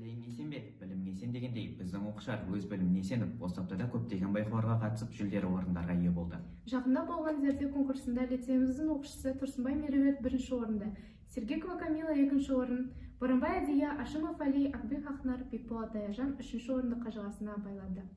Білейін есен бе, білім есен дегендей, біздің оқушылар өз біліміне сеніп, осы аптада көптеген байқауларға қатысып, жүлделі орындарға ие болды. Жақында болған зерттеу конкурсында лицейіміздің оқушысы Тұрсынбай Меруерт бірінші орында, Сергекова Камила екінші орын, Боранбай Адия, Ашимов Али, Акбек Ақнар, Бекболат Аяжан үшінші орынды қажығасына байлады.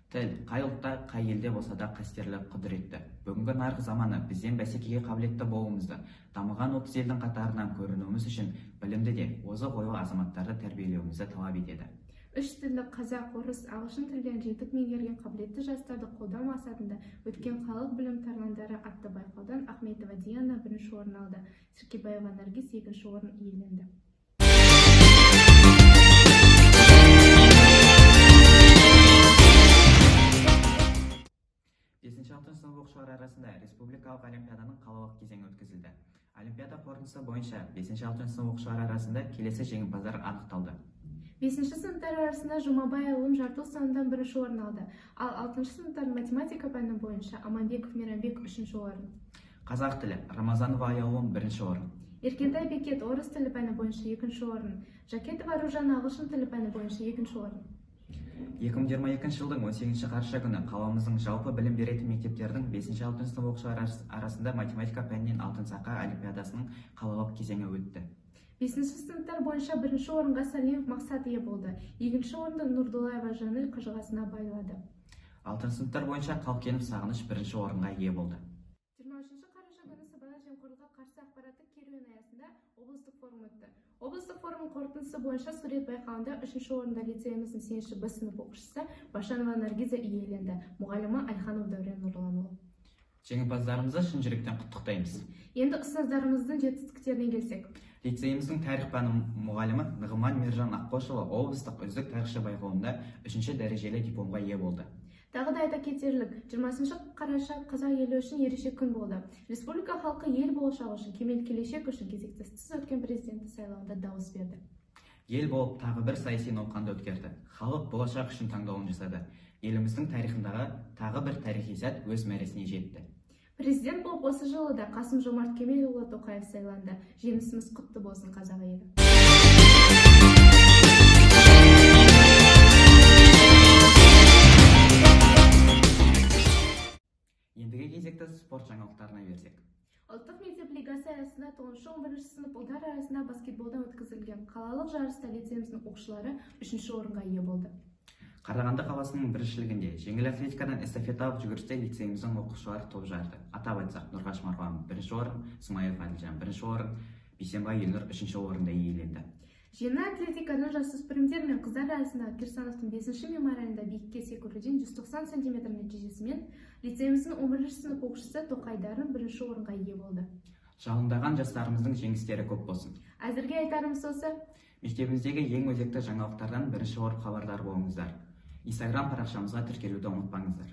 Тіл қай ұлтта, қай елде болса да қастерлі құдіретті. Бүгінгі нарық заманы бізден бәсекеге қабілетті болуымызды, дамыған 30 елдің қатарынан көрінуіміз үшін білімді де, озық ойлы азаматтарды тәрбиелеуімізді талап етеді. Үш тілді қазақ, орыс, ағылшын тілдерін жетік меңгерген қабілетті жастарды қолдау мақсатында өткен халық білім тарландары атты байқаудан Ахметова Диана бірінші орын алды, Сіркебаева Наргиз екінші орын иеленді. 5-6 сынып оқушылары арасында республикалық олимпиаданың қалалық кезеңі өткізілді. Олимпиада қорытындысы бойынша 5-6 сынып оқушылары арасында келесі жеңімпаздар анықталды. 5-ші сыныптар арасында Жұмабай Алым жартылай сандан бірінші орын алды, ал 6-шы сыныптар математика пәні бойынша Аманбеков Мейрамбек үшінші орын. Қазақ тілі Рамазанова Аяулым бірінші орын. Еркентай Бекет орыс тілі пәні бойынша екінші орын. Жакетова Ружан ағылшын тілі пәні бойынша екінші орын. 2022 жылдың 18 қараша күні қаламыздың жалпы білім беретін мектептердің 5-6 сынып оқушылары арасында математика пәнінен алтын сақа олимпиадасының қалалық кезеңі өтті. 5-ші сыныптар бойынша бірінші орынға Салиев Мақсат ие болды. Екінші орынды Нұрдулаева Жаныл қажығасына байлады. 6 сыныптар бойынша Қалкенов Сағыныш бірінші орынға ие болды. 23 қараша күні сыбайлас жемқорлыққа қарсы ақпараттық керуен аясында облыстық форум өтті. Облыстық форум қорытындысы бойынша сурет байқауында үшінші орында лицейіміздің 8-ші Б сынып оқушысы Башанова Наргиза иеленді, мұғалімі Альханов Дәурен Нұрланұлы. Жеңімпаздарымызды шын жүректен құттықтаймыз. Енді ұстаздарымыздың жетістіктеріне келсек. Лицейіміздің тарих пәні мұғалімі Нығман Мержан Аққошұлы облыстық үздік тарихшы байқауында 3-ші дәрежелі дипломға ие болды. Тағы да айта кетерлік, 20 қараша қазақ елі үшін ерекше күн болды. Республика халқы ел болашағы үшін, кемел келешек үшін кезектесіз өткен президенті сайлауында дауыс берді. Ел болып тағы бір саяси науқанды өткерді. Халық болашақ үшін таңдауын жасады. Еліміздің тарихындағы тағы бір тарихи сәт өз мәресіне жетті. Президент болып осы жылы да Қасым-Жомарт Кемелұлы Тоқаев сайланды. Жеңісіміз құтты болсын, қазақ елі. Ендігі кезекті спорт жаңалықтарына берсек. Ұлттық мектеп лигасы аясында 9-11 сынып ұлдар арасында баскетболдан өткізілген қалалық жарыста лицейіміздің оқушылары 3-ші орынға ие болды. Қарағанды қаласының біріншілігінде жеңіл атлетикадан эстафеталық жүгірісте лицейіміздің оқушылары топ жарды. Атап айтсақ, Нұрғаш Марғам бірінші орын, Смайылов Әлжан бірінші орын, Бейсенбай Елнұр үшінші орында иеленді. Жеңіл атлетикадан жасөспірімдер мен қыздар арасында Кирсановтың 5-ші меморалында биікке секіруден 190 см нәтижесімен лицейіміздің 11-ші сынып оқушысы Тоқай Дарын бірінші орынға ие болды. Жалындаған жастарымыздың жеңістері көп болсын. Әзірге айтарымыз осы. Мектебіміздегі ең өзекті жаңалықтардан бірінші орын хабардар болыңыздар. Инстаграм парақшамызға тіркелуді ұмытпаңыздар.